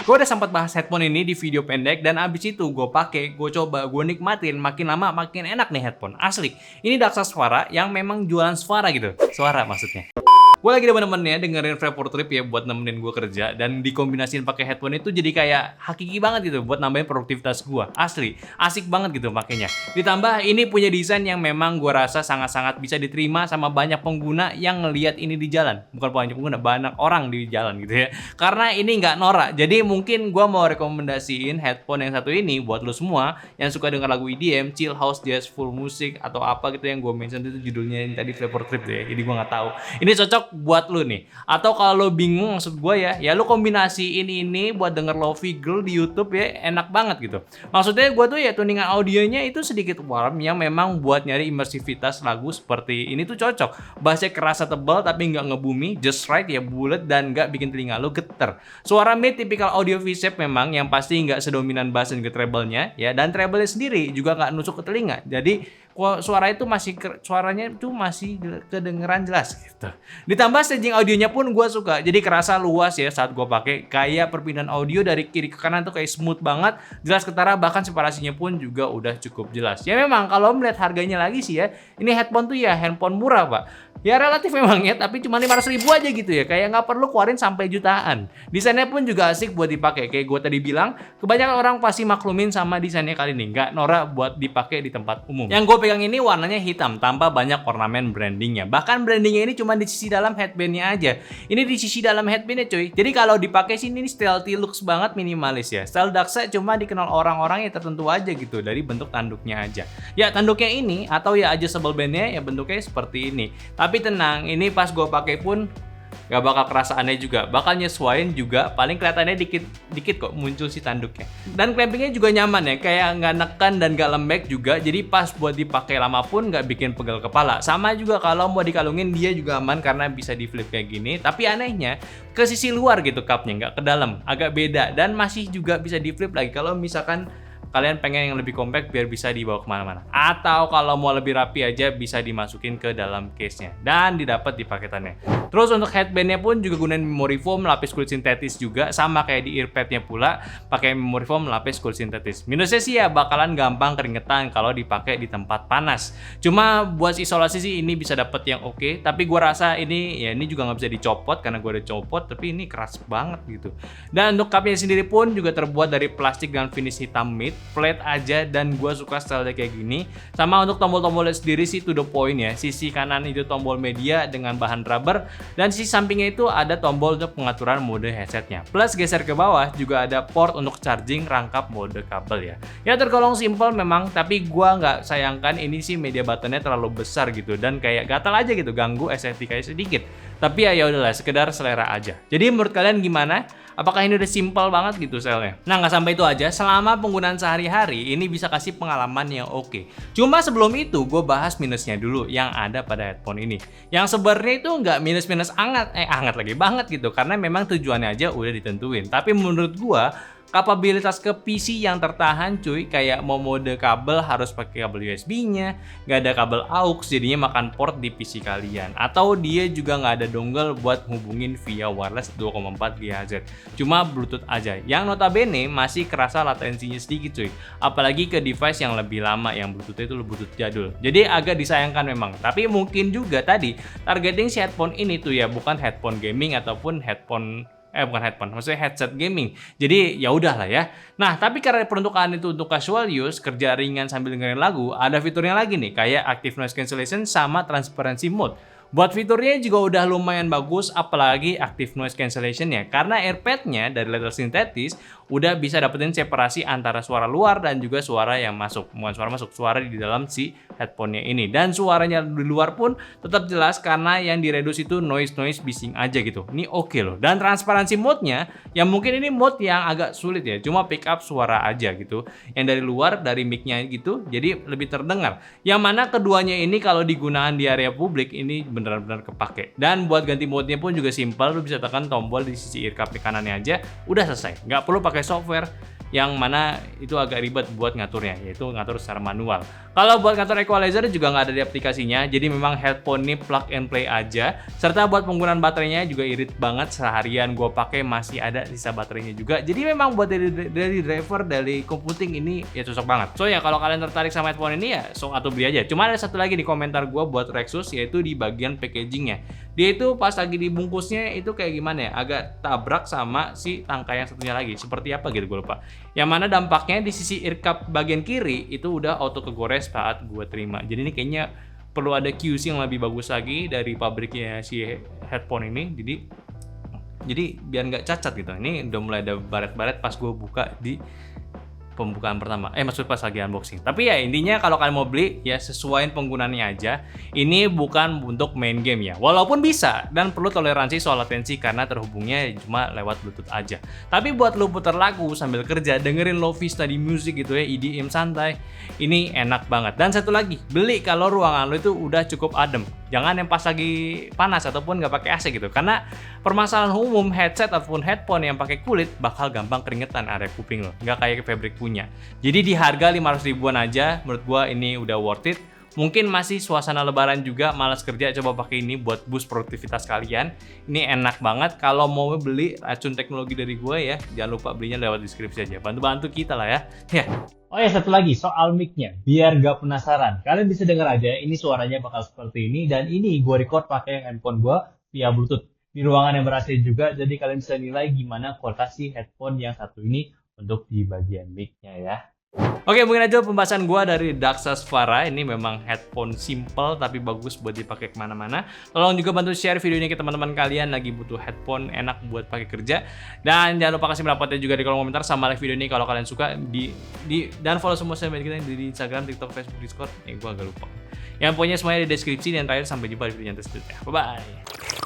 Gue udah sempat bahas headphone ini di video pendek dan abis itu gue pakai, gue coba, gue nikmatin, makin lama makin enak nih headphone. Asli, ini Daksa Suara yang memang jualan suara gitu, suara maksudnya. Gue lagi demen-demennya dengerin Vapor Trip ya buat nemenin gue kerja, dan dikombinasiin pakai headphone itu jadi kayak hakiki banget gitu buat nambahin produktivitas gue. Asli, asik banget gitu makanya. Ditambah ini punya desain yang memang gue rasa sangat-sangat bisa diterima sama banyak pengguna yang ngelihat ini di jalan. Bukan banyak pengguna, banyak orang di jalan gitu ya. Karena ini nggak norak. Jadi mungkin gue mau rekomendasiin headphone yang satu ini buat lo semua yang suka denger lagu EDM, chill house, jazz, full music atau apa gitu yang gue mention itu judulnya yang tadi Vapor Trip ya. Jadi gue nggak tahu. Ini cocok buat lu nih. Atau kalau lo bingung maksud gue ya lu kombinasiin ini buat denger Lofi Girl di YouTube ya, enak banget gitu. Maksudnya gue tuh ya tuningan audionya itu sedikit warm yang memang buat nyari imersivitas lagu seperti ini tuh cocok. Bassnya kerasa tebal tapi nggak ngebumi, just right ya, bulat dan nggak bikin telinga lo geter. Suara mid tipikal audio V-shape memang yang pasti nggak sedominan bass dan ke treble-nya ya, dan treble-nya sendiri juga nggak nusuk ke telinga. Jadi suara itu suaranya itu masih kedengeran jelas gitu. Ditambah staging audionya pun gue suka, jadi kerasa luas ya saat gue pakai. Kayak perpindahan audio dari kiri ke kanan tuh kayak smooth banget, jelas ketara, bahkan separasinya pun juga udah cukup jelas. Ya memang kalau melihat harganya lagi sih ya, ini headphone tuh ya handphone murah pak. Ya relatif memang ya, tapi cuma 500 ribu aja gitu ya, kayak nggak perlu keluarin sampai jutaan. Desainnya pun juga asik buat dipakai, kayak gue tadi bilang, kebanyakan orang pasti maklumin sama desainnya kali ini, nggak norak buat dipakai di tempat umum. Yang gue pegang ini warnanya hitam tanpa banyak ornamen brandingnya, bahkan brandingnya ini cuma di sisi dalam headbandnya aja. Ini di sisi dalam headbandnya cuy, jadi kalau dipakai sini ini stealthy looks banget, minimalis ya. Style Daksa cuma dikenal orang-orang yang tertentu aja gitu dari bentuk tanduknya aja. Ya tanduknya ini atau ya adjustable bandnya ya bentuknya seperti ini. Tapi tenang, ini pas gue pakai pun gak bakal kerasa aneh juga, bakal nyesuaiin juga, paling kelihatannya dikit kok muncul si tanduknya. Dan clampingnya juga nyaman ya, kayak nggak nekan dan gak lembek juga, jadi pas buat dipakai lama pun nggak bikin pegal kepala. Sama juga kalau mau dikalungin dia juga aman karena bisa di flip kayak gini, tapi anehnya ke sisi luar gitu cupnya, nggak ke dalam, agak beda, dan masih juga bisa di flip lagi kalau misalkan kalian pengen yang lebih compact biar bisa dibawa kemana-mana. Atau kalau mau lebih rapi aja bisa dimasukin ke dalam case-nya. Dan didapat di paketannya. Terus untuk headband-nya pun juga gunain memory foam lapis kulit sintetis juga. Sama kayak di earpad-nya pula, pakai memory foam lapis kulit sintetis. Minusnya sih ya bakalan gampang keringetan kalau dipakai di tempat panas. Cuma buat isolasi sih ini bisa dapet yang oke. Tapi gua rasa ini juga nggak bisa dicopot karena gua udah copot. Tapi ini keras banget gitu. Dan untuk cupnya sendiri pun juga terbuat dari plastik dan finish hitam matte, flat aja, dan gue suka style kayak gini. Sama untuk tombol-tombolnya sendiri sih to the point ya. Sisi kanan itu tombol media dengan bahan rubber, dan sisi sampingnya itu ada tombol untuk pengaturan mode headsetnya. Plus geser ke bawah juga ada port untuk charging rangkap mode kabel ya. Ya tergolong simple memang, tapi gue nggak sayangkan ini sih media buttonnya terlalu besar gitu dan kayak gatal aja gitu, ganggu estetikanya sedikit. Tapi ya udahlah, sekedar selera aja. Jadi menurut kalian gimana? Apakah ini udah simple banget gitu stylenya? Nah nggak sampai itu aja, selama penggunaan sehari-hari ini bisa kasih pengalaman yang oke. Cuma sebelum itu gue bahas minusnya dulu yang ada pada headphone ini. Yang sebenarnya itu nggak minus-minus hangat lagi banget gitu, karena memang tujuannya aja udah ditentuin. Tapi menurut gue kapabilitas ke PC yang tertahan cuy, kayak mau mode kabel harus pakai kabel USB-nya, nggak ada kabel aux jadinya makan port di PC kalian, atau dia juga nggak ada dongle buat hubungin via wireless 2,4 GHz, cuma Bluetooth aja, yang notabene masih kerasa latensinya sedikit cuy, apalagi ke device yang lebih lama yang Bluetooth itu Bluetooth jadul, jadi agak disayangkan memang. Tapi mungkin juga tadi targeting si headphone ini tuh ya bukan headphone gaming ataupun bukan headphone, maksudnya headset gaming. Jadi ya udahlah ya. Nah, tapi karena peruntukan itu untuk casual use, kerja ringan sambil dengerin lagu, ada fiturnya lagi nih, kayak active noise cancellation sama transparency mode. Buat fiturnya juga udah lumayan bagus, apalagi active noise cancellation-nya. Karena earpad-nya dari leather sintetis udah bisa dapetin separasi antara suara luar dan juga suara yang masuk. Bukan suara masuk, suara di dalam si headphone-nya ini. Dan suaranya di luar pun tetap jelas karena yang direduce itu noise bising aja gitu. Ini oke loh. Dan transparency mode-nya, yang mungkin ini mode yang agak sulit ya. Cuma pick up suara aja gitu. Yang dari luar, dari mic-nya gitu, jadi lebih terdengar. Yang mana keduanya ini kalau digunakan di area publik, ini benar-benar kepake. Dan buat ganti mode-nya pun juga simpel, lu bisa tekan tombol di sisi ear cup kanannya aja, udah selesai. Nggak perlu pakai software. yang mana itu agak ribet buat ngaturnya, yaitu ngatur secara manual. Kalau buat ngatur equalizer juga nggak ada di aplikasinya, jadi memang headphone ini plug and play aja. Serta buat penggunaan baterainya juga irit banget, seharian gue pakai masih ada sisa baterainya juga. Jadi memang buat dari driver, dari computing ini ya cocok banget. So ya kalau kalian tertarik sama headphone ini ya sok atau beli aja. Cuma ada satu lagi di komentar gue buat Rexus, yaitu di bagian packagingnya. Dia itu pas lagi dibungkusnya itu kayak gimana ya, agak tabrak sama si tangkai yang satunya lagi. Seperti apa gitu gue lupa. Yang mana dampaknya di sisi ear cup bagian kiri itu udah auto kegores saat gue terima. Jadi ini kayaknya perlu ada QC yang lebih bagus lagi dari pabriknya si headphone ini. Jadi biar nggak cacat gitu. Ini udah mulai ada baret-baret pas gue buka di pembukaan pertama, maksud pas lagi unboxing. Tapi ya intinya kalau kalian mau beli ya sesuaiin penggunaannya aja. Ini bukan untuk main game ya. Walaupun bisa dan perlu toleransi soal latensi karena terhubungnya cuma lewat Bluetooth aja. Tapi buat lu putar lagu sambil kerja, dengerin lo-fi study music gitu ya, EDM santai, ini enak banget. Dan satu lagi, beli kalau ruangan lu itu udah cukup adem. Jangan yang pas lagi panas ataupun nggak pakai AC gitu. Karena permasalahan umum headset ataupun headphone yang pakai kulit bakal gampang keringetan area kuping lo. Nggak kayak Fabric punya. Jadi di harga 500 ribuan aja, menurut gua ini udah worth it. Mungkin masih suasana lebaran juga, malas kerja, coba pakai ini buat boost produktivitas kalian. Ini enak banget. Kalau mau beli racun teknologi dari gua ya, jangan lupa belinya lewat deskripsi aja. Bantu-bantu kita lah ya. Ya. Oh ya, satu lagi soal mic-nya, biar gak penasaran. Kalian bisa dengar aja, ini suaranya bakal seperti ini, dan ini gue record pakai handphone gue via Bluetooth. Di ruangan yang ber-AC juga, jadi kalian bisa nilai gimana kualitas headphone yang satu ini untuk di bagian mic-nya ya. Oke, mungkin aja pembahasan gue dari Daxasvara. Ini memang headphone simple tapi bagus buat dipakai kemana-mana. Tolong juga bantu share video ini ke teman-teman kalian lagi butuh headphone enak buat pakai kerja. Dan jangan lupa kasih pendapatnya juga di kolom komentar sama like video ini kalau kalian suka. Dan follow semua sosial media kita di Instagram, TikTok, Facebook, Discord. Gue agak lupa. Yang punya semuanya di deskripsi dan terakhir sampai jumpa di video yang selanjutnya. Bye bye.